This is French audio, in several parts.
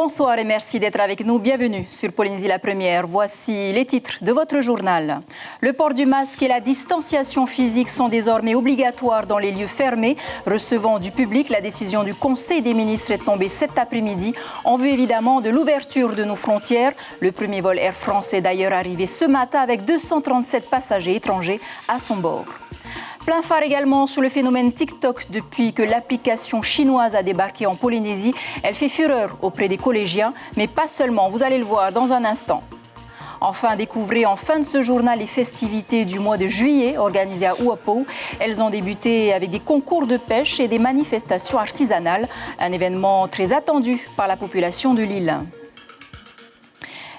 Bonsoir et merci d'être avec nous. Bienvenue sur Polynésie la Première. Voici les titres de votre journal. Le port du masque et la distanciation physique sont désormais obligatoires dans les lieux fermés recevant du public. La décision du Conseil des ministres est tombée cet après-midi en vue évidemment de l'ouverture de nos frontières. Le premier vol Air France est d'ailleurs arrivé ce matin avec 237 passagers étrangers à son bord. Plein phare également sur le phénomène TikTok depuis que l'application chinoise a débarqué en Polynésie. Elle fait fureur auprès des collégiens, mais pas seulement. Vous allez le voir dans un instant. Enfin, découvrez en fin de ce journal les festivités du mois de juillet organisées à Uapo. Elles ont débuté avec des concours de pêche et des manifestations artisanales. Un événement très attendu par la population de l'île.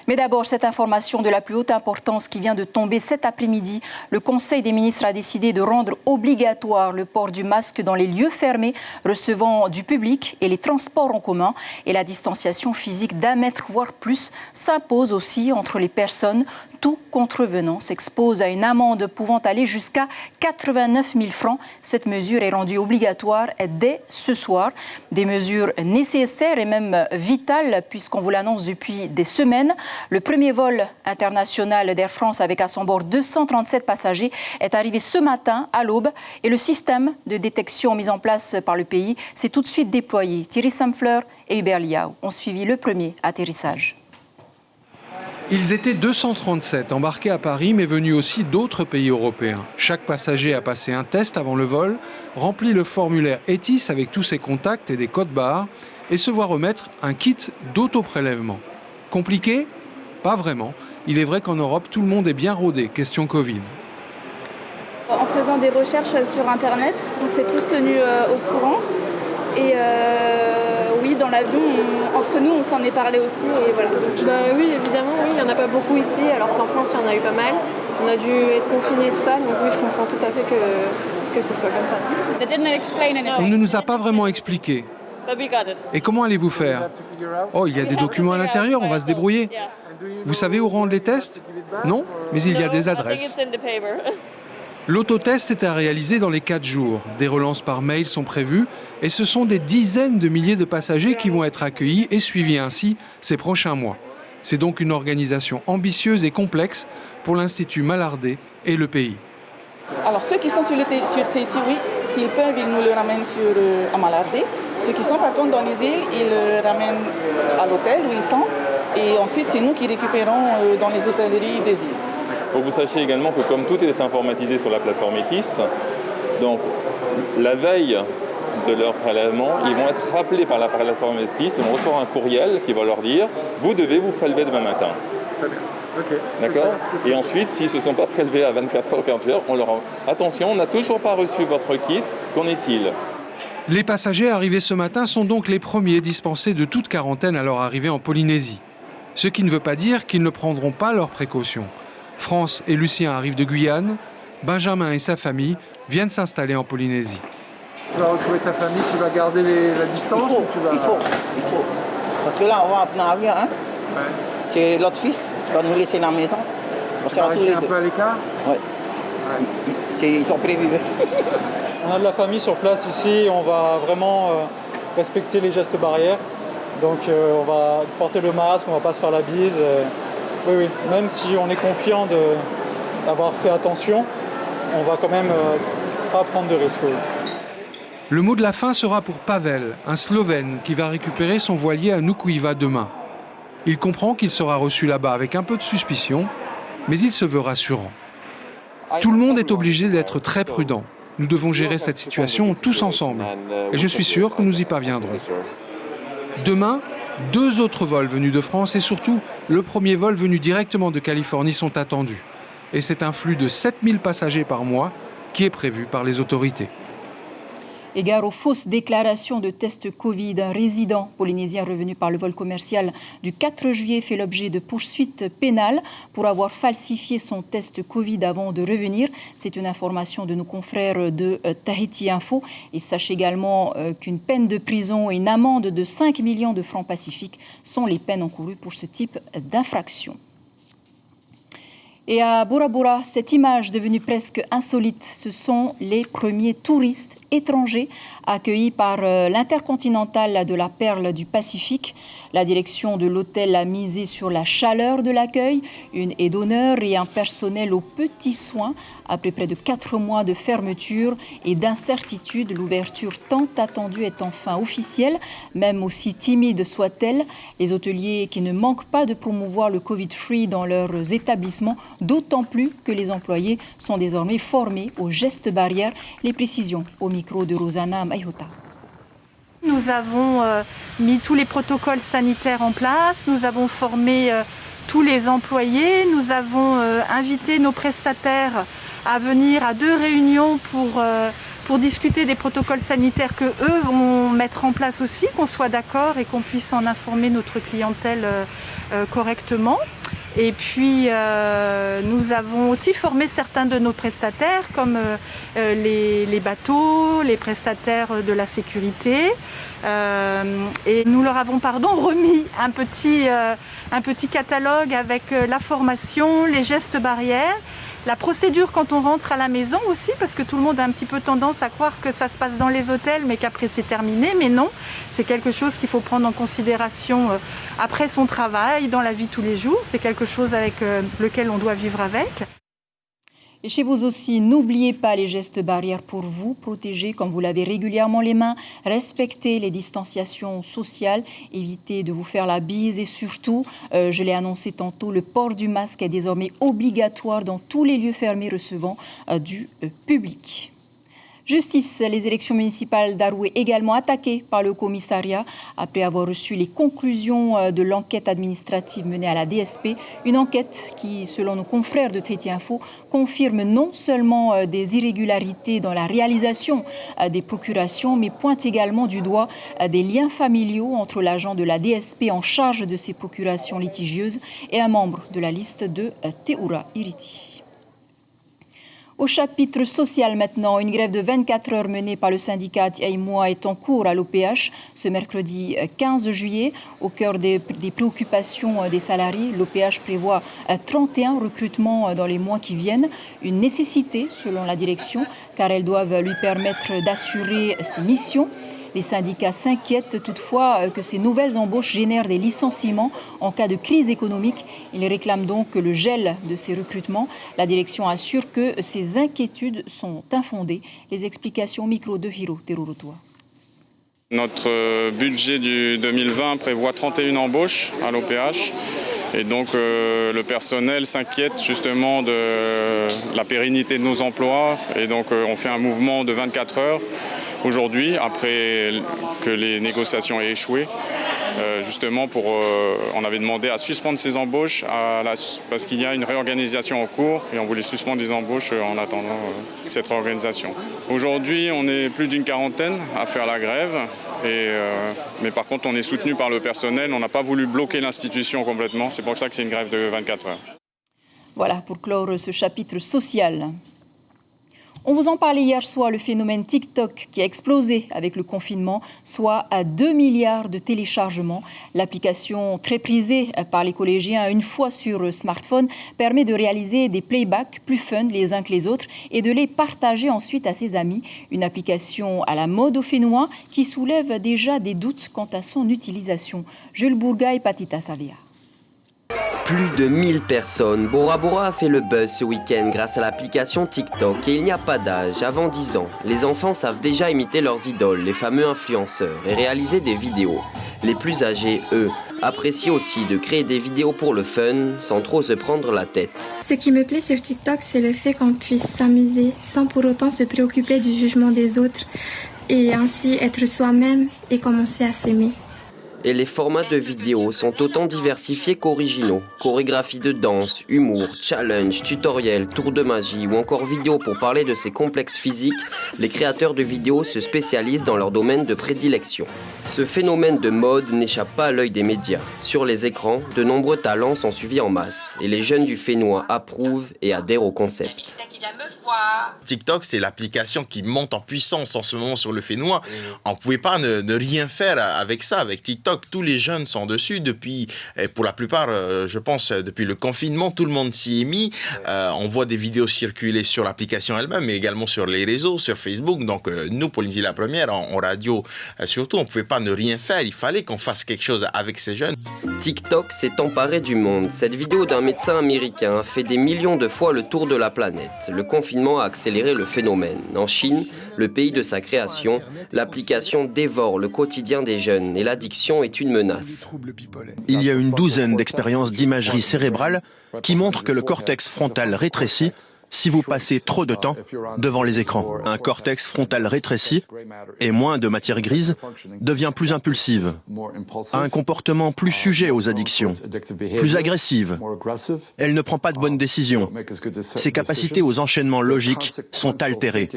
Mais d'abord, cette information de la plus haute importance qui vient de tomber cet après-midi. Le Conseil des ministres a décidé de rendre obligatoire le port du masque dans les lieux fermés recevant du public et les transports en commun. Et la distanciation physique d'1 mètre, voire plus, s'impose aussi entre les personnes. Tout contrevenant s'expose à une amende pouvant aller jusqu'à 89 000 francs. Cette mesure est rendue obligatoire dès ce soir. Des mesures nécessaires et même vitales puisqu'on vous l'annonce depuis des semaines. Le premier vol international d'Air France avec à son bord 237 passagers est arrivé ce matin à l'aube et le système de détection mis en place par le pays s'est tout de suite déployé. Thierry Samfleur et Hubert Liao ont suivi le premier atterrissage. Ils étaient 237 embarqués à Paris, mais venus aussi d'autres pays européens. Chaque passager a passé un test avant le vol, rempli le formulaire ETIS avec tous ses contacts et des codes barres, et se voit remettre un kit d'autoprélèvement. Compliqué ? Pas vraiment. Il est vrai qu'en Europe, tout le monde est bien rodé, question Covid. En faisant des recherches sur Internet, on s'est tous tenus au courant. Et oui, dans l'avion, entre nous, on s'en est parlé aussi. Et voilà. Oui, évidemment, oui. Il n'y en a pas beaucoup ici, alors qu'en France, il y en a eu pas mal. On a dû être confinés et tout ça, donc oui, je comprends tout à fait que ce soit comme ça. On ne nous a pas vraiment expliqué. Et comment allez-vous faire ? Oh, il y a des documents à l'intérieur, on va se débrouiller. Vous savez où rendre les tests ? Non, mais il y a des adresses. L'autotest est à réaliser dans les 4 jours. Des relances par mail sont prévues et ce sont des dizaines de milliers de passagers qui vont être accueillis et suivis ainsi ces prochains mois. C'est donc une organisation ambitieuse et complexe pour l'Institut Malardé et le pays. Alors ceux qui sont sur Tahiti, oui, s'ils peuvent, ils nous le ramènent à Malardé. Ceux qui sont par contre dans les îles, ils le ramènent à l'hôtel où ils sont. Et ensuite, c'est nous qui récupérons dans les hôtelleries des îles. Pour que vous sachiez également que comme tout est informatisé sur la plateforme ETIS, donc la veille de leur prélèvement, ils vont être rappelés par la plateforme ETIS, ils vont recevoir un courriel qui va leur dire « vous devez vous prélever demain matin ». Très bien. Okay. D'accord. Et ensuite, s'ils ne se sont pas prélevés à 24 heures ou 48 heures, on leur dit « attention, on n'a toujours pas reçu votre kit, qu'en est-il » Les passagers arrivés ce matin sont donc les premiers dispensés de toute quarantaine à leur arrivée en Polynésie. Ce qui ne veut pas dire qu'ils ne prendront pas leurs précautions. France et Lucien arrivent de Guyane. Benjamin et sa famille viennent s'installer en Polynésie. Tu vas retrouver ta famille, tu vas garder la distance Il faut. Parce que là, on va prendre un avion. Hein? Ouais. C'est l'autre fils qui va nous laisser dans la maison. Tu vas rester un peu à l'écart ? Oui. Ils sont prévus. On a de la famille sur place ici, on va vraiment respecter les gestes barrières. Donc on va porter le masque, on ne va pas se faire la bise. Oui, même si on est confiant d'avoir fait attention, on va quand même pas prendre de risques. Oui. Le mot de la fin sera pour Pavel, un Slovène qui va récupérer son voilier à Nukuiva demain. Il comprend qu'il sera reçu là-bas avec un peu de suspicion, mais il se veut rassurant. Tout le monde est obligé d'être très prudent. Nous devons gérer cette situation tous ensemble. Et je suis sûr que nous y parviendrons. Demain, 2 autres vols venus de France et surtout le premier vol venu directement de Californie sont attendus. Et c'est un flux de 7000 passagers par mois qui est prévu par les autorités. Égard aux fausses déclarations de tests Covid, un résident polynésien revenu par le vol commercial du 4 juillet fait l'objet de poursuites pénales pour avoir falsifié son test Covid avant de revenir. C'est une information de nos confrères de Tahiti Info. Et sachez également qu'une peine de prison et une amende de 5 millions de francs pacifiques sont les peines encourues pour ce type d'infraction. Et à Bora Bora, cette image devenue presque insolite, ce sont les premiers touristes étrangers accueillis par l'Intercontinental de la Perle du Pacifique. La direction de l'hôtel a misé sur la chaleur de l'accueil, une aide d'honneur et un personnel aux petits soins. Après près de 4 mois de fermeture et d'incertitude, l'ouverture tant attendue est enfin officielle, même aussi timide soit-elle. Les hôteliers qui ne manquent pas de promouvoir le Covid-free dans leurs établissements, d'autant plus que les employés sont désormais formés aux gestes barrières. Les précisions au micro de Rosanna Maihota. Nous avons mis tous les protocoles sanitaires en place, nous avons formé tous les employés, nous avons invité nos prestataires à venir à 2 réunions pour discuter des protocoles sanitaires que eux vont mettre en place aussi, qu'on soit d'accord et qu'on puisse en informer notre clientèle correctement. Et puis nous avons aussi formé certains de nos prestataires comme les bateaux, les prestataires de la sécurité. Et nous leur avons remis un petit catalogue avec la formation, les gestes barrières, la procédure quand on rentre à la maison aussi, parce que tout le monde a un petit peu tendance à croire que ça se passe dans les hôtels, mais qu'après c'est terminé. Mais non, c'est quelque chose qu'il faut prendre en considération après son travail, dans la vie tous les jours. C'est quelque chose avec lequel on doit vivre avec. Et chez vous aussi, n'oubliez pas les gestes barrières pour vous protéger, comme vous l'avez régulièrement les mains, respectez les distanciations sociales, évitez de vous faire la bise et surtout, je l'ai annoncé tantôt, le port du masque est désormais obligatoire dans tous les lieux fermés recevant du public. Justice, les élections municipales d'Aroué également attaquées par le commissariat après avoir reçu les conclusions de l'enquête administrative menée à la DSP. Une enquête qui, selon nos confrères de Traité Info, confirme non seulement des irrégularités dans la réalisation des procurations, mais pointe également du doigt des liens familiaux entre l'agent de la DSP en charge de ces procurations litigieuses et un membre de la liste de Teoura Iriti. Au chapitre social maintenant, une grève de 24 heures menée par le syndicat Tiaïmoa est en cours à l'OPH ce mercredi 15 juillet. Au cœur des préoccupations des salariés, l'OPH prévoit 31 recrutements dans les mois qui viennent. Une nécessité selon la direction car elles doivent lui permettre d'assurer ses missions. Les syndicats s'inquiètent toutefois que ces nouvelles embauches génèrent des licenciements en cas de crise économique. Ils réclament donc le gel de ces recrutements. La direction assure que ces inquiétudes sont infondées. Les explications au micro de Hiro Terurotua. Notre budget du 2020 prévoit 31 embauches à l'OPH et donc le personnel s'inquiète justement de la pérennité de nos emplois et donc on fait un mouvement de 24 heures aujourd'hui après que les négociations aient échoué. Justement on avait demandé à suspendre ces embauches parce qu'il y a une réorganisation en cours et on voulait suspendre les embauches en attendant cette réorganisation. Aujourd'hui, on est plus d'une quarantaine à faire la grève, mais par contre on est soutenu par le personnel, on n'a pas voulu bloquer l'institution complètement, c'est pour ça que c'est une grève de 24 heures. Voilà pour clore ce chapitre social. On vous en parlait hier soir, le phénomène TikTok qui a explosé avec le confinement, soit à 2 milliards de téléchargements. L'application très prisée par les collégiens une fois sur smartphone permet de réaliser des playbacks plus fun les uns que les autres et de les partager ensuite à ses amis. Une application à la mode au Fénois qui soulève déjà des doutes quant à son utilisation. Jules Bourga et Patita Savia. Plus de 1000 personnes. Bora Bora a fait le buzz ce week-end grâce à l'application TikTok et il n'y a pas d'âge. Avant 10 ans, les enfants savent déjà imiter leurs idoles, les fameux influenceurs, et réaliser des vidéos. Les plus âgés, eux, apprécient aussi de créer des vidéos pour le fun, sans trop se prendre la tête. Ce qui me plaît sur TikTok, c'est le fait qu'on puisse s'amuser sans pour autant se préoccuper du jugement des autres et ainsi être soi-même et commencer à s'aimer. Et les formats de vidéos sont autant diversifiés qu'originaux. Chorégraphie de danse, humour, challenge, tutoriel, tour de magie ou encore vidéos pour parler de ses complexes physiques, les créateurs de vidéos se spécialisent dans leur domaine de prédilection. Ce phénomène de mode n'échappe pas à l'œil des médias. Sur les écrans, de nombreux talents sont suivis en masse et les jeunes du Fénois approuvent et adhèrent au concept. TikTok, c'est l'application qui monte en puissance en ce moment sur le Fénois. On ne pouvait pas ne rien faire avec ça, avec TikTok. Tous les jeunes sont dessus depuis, pour la plupart, je pense, depuis le confinement, tout le monde s'y est mis. On voit des vidéos circuler sur l'application elle-même, mais également sur les réseaux, sur Facebook. Donc, nous, Polynésie la Première, en radio, surtout, on ne pouvait pas ne rien faire. Il fallait qu'on fasse quelque chose avec ces jeunes. TikTok s'est emparé du monde. Cette vidéo d'un médecin américain a fait des millions de fois le tour de la planète. Le confinement a accéléré le phénomène. En Chine, le pays de sa création, l'application dévore le quotidien des jeunes et l'addiction est une menace. Il y a une douzaine d'expériences d'imagerie cérébrale qui montrent que le cortex frontal rétrécit si vous passez trop de temps devant les écrans. Un cortex frontal rétréci et moins de matière grise devient plus impulsive, a un comportement plus sujet aux addictions, plus agressive. Elle ne prend pas de bonnes décisions. Ses capacités aux enchaînements logiques sont altérées.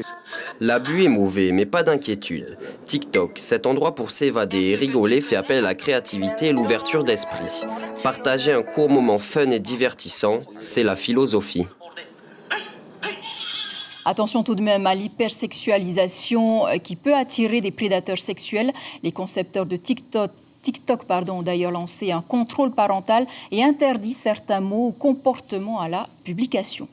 L'abus est mauvais, mais pas d'inquiétude. TikTok, cet endroit pour s'évader et rigoler, fait appel à la créativité et l'ouverture d'esprit. Partager un court moment fun et divertissant, c'est la philosophie. Attention tout de même à l'hypersexualisation qui peut attirer des prédateurs sexuels. Les concepteurs de TikTok ont d'ailleurs lancé un contrôle parental et interdit certains mots ou comportements à la publication.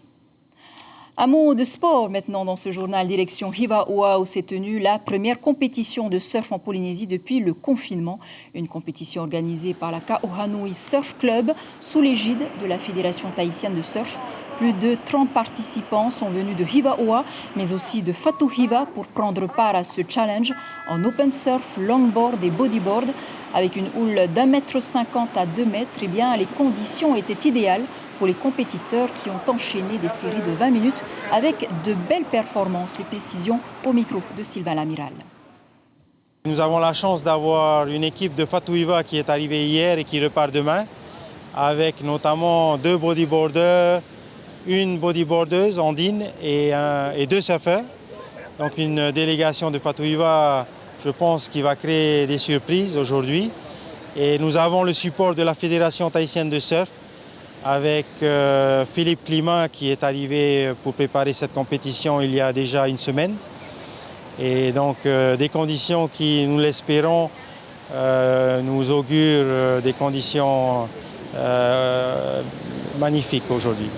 Un mot de sport maintenant dans ce journal, direction Hivaoa où s'est tenue la première compétition de surf en Polynésie depuis le confinement. Une compétition organisée par la Kaohanui Surf Club sous l'égide de la Fédération tahitienne de surf. Plus de 30 participants sont venus de Hivaoa, mais aussi de Fatu Hiva pour prendre part à ce challenge en open surf, longboard et bodyboard. Avec une houle d'1,50 m à 2 mètres, eh bien, les conditions étaient idéales pour les compétiteurs qui ont enchaîné des séries de 20 minutes avec de belles performances. Les précisions au micro de Sylvain Lamiral. Nous avons la chance d'avoir une équipe de Fatu Hiva qui est arrivée hier et qui repart demain, avec notamment 2 bodyboarders, une bodyboardeuse, Andine, et 2 surfeurs. Donc une délégation de Fatu Hiva, je pense, qui va créer des surprises aujourd'hui. Et nous avons le support de la Fédération tahitienne de surf, avec Philippe Climat qui est arrivé pour préparer cette compétition il y a déjà une semaine. Et donc des conditions qui, nous l'espérons, nous augurent des conditions magnifiques aujourd'hui.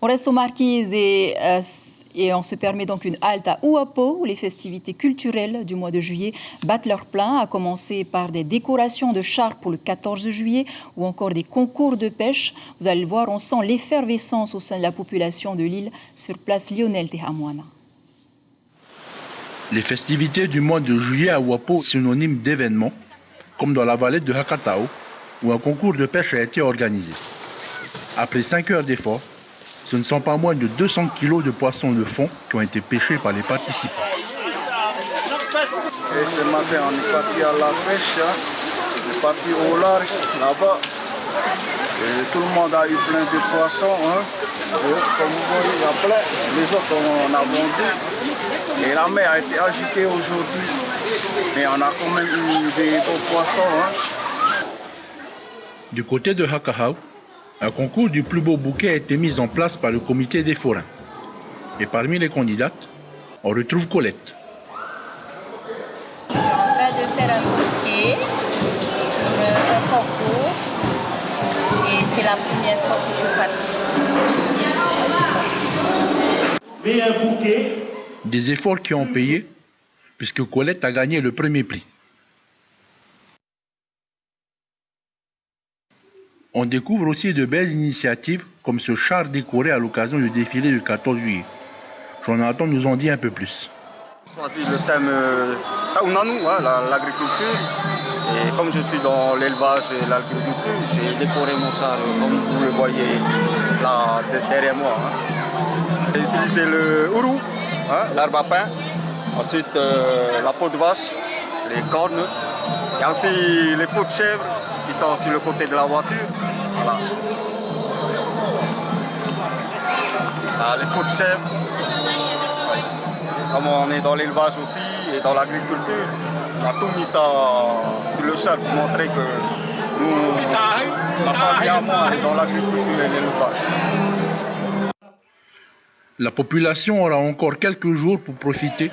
On reste aux Marquises et on se permet donc une halte à Uapo où les festivités culturelles du mois de juillet battent leur plein, à commencer par des décorations de chars pour le 14 juillet ou encore des concours de pêche. Vous allez le voir, on sent l'effervescence au sein de la population de l'île sur place Lionel Tehamoana. Les festivités du mois de juillet à Uapo sont synonymes d'événements, comme dans la vallée de Hakatao, où un concours de pêche a été organisé. Après 5 heures d'efforts, ce ne sont pas moins de 200 kilos de poissons de fond qui ont été pêchés par les participants. Et ce matin, on est parti à la pêche, on est parti au large, là-bas. Et tout le monde a eu plein de poissons. Comme vous voyez, il y a plein. Les autres, on a vendu. Et la mer a été agitée aujourd'hui. Mais on a quand même eu des beaux poissons. Du côté de Hakahau, un concours du plus beau bouquet a été mis en place par le comité des forains. Et parmi les candidates, on retrouve Colette. Je suis en train de faire un bouquet, un concours, et c'est la première fois que je participe. Mais un bouquet. Des efforts qui ont payé, puisque Colette a gagné le premier prix. On découvre aussi de belles initiatives comme ce char décoré à l'occasion du défilé du 14 juillet. Jonathan nous en dit un peu plus. J'ai choisi le thème Taunanu, l'agriculture. Et comme je suis dans l'élevage et l'agriculture, j'ai décoré mon char comme vous le voyez là derrière moi. J'ai utilisé le ourou, l'arbre à pain, ensuite la peau de vache, les cornes, et ainsi les peaux de chèvre qui sont sur le côté de la voiture. Voilà. Les peaux de chèvre. Comme on est dans l'élevage aussi et dans l'agriculture, on a tout mis ça sur le char pour montrer que nous, ma famille à moi, est dans l'agriculture et l'élevage. La population aura encore quelques jours pour profiter,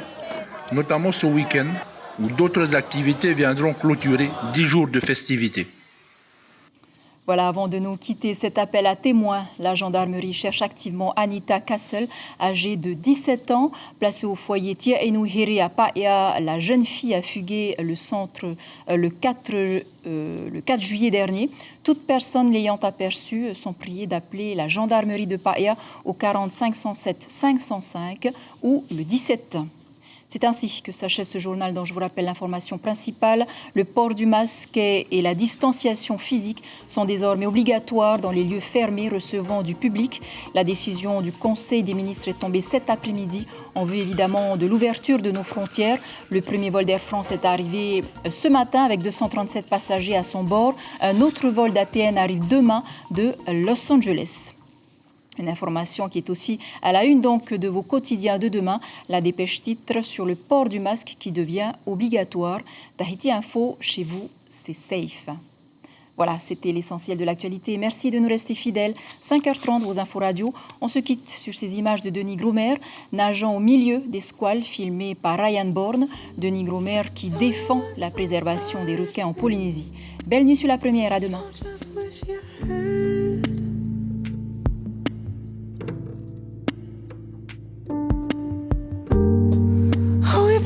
notamment ce week-end, où d'autres activités viendront clôturer 10 jours de festivités. Voilà, avant de nous quitter, cet appel à témoins. La gendarmerie cherche activement Anita Kassel, âgée de 17 ans, placée au foyer Tia Enuhiri à Paia. La jeune fille a fugué le 4 juillet dernier. Toute personne l'ayant aperçue sont priées d'appeler la gendarmerie de Paia au 40 507 505 ou le 17. C'est ainsi que s'achève ce journal dont je vous rappelle l'information principale. Le port du masque et la distanciation physique sont désormais obligatoires dans les lieux fermés recevant du public. La décision du Conseil des ministres est tombée cet après-midi en vue évidemment de l'ouverture de nos frontières. Le premier vol d'Air France est arrivé ce matin avec 237 passagers à son bord. Un autre vol d'ATN arrive demain de Los Angeles. Une information qui est aussi à la une donc de vos quotidiens de demain. La dépêche titre sur le port du masque qui devient obligatoire. Tahiti Info, chez vous, c'est safe. Voilà, c'était l'essentiel de l'actualité. Merci de nous rester fidèles. 5h30, vos infos radio. On se quitte sur ces images de Denis Gromer, nageant au milieu des squales, filmées par Ryan Bourne. Denis Gromer qui défend la préservation des requins en Polynésie. Belle nuit sur la première, à demain.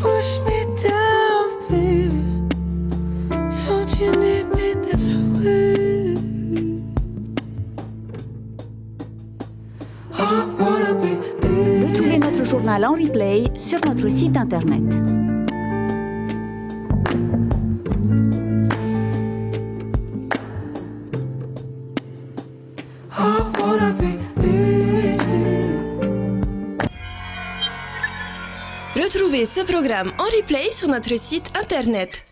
Push me down, baby. Don't you need me this way? I wanna be. Retrouvez notre journal en replay sur notre site internet. I wanna be. Retrouvez ce programme en replay sur notre site internet.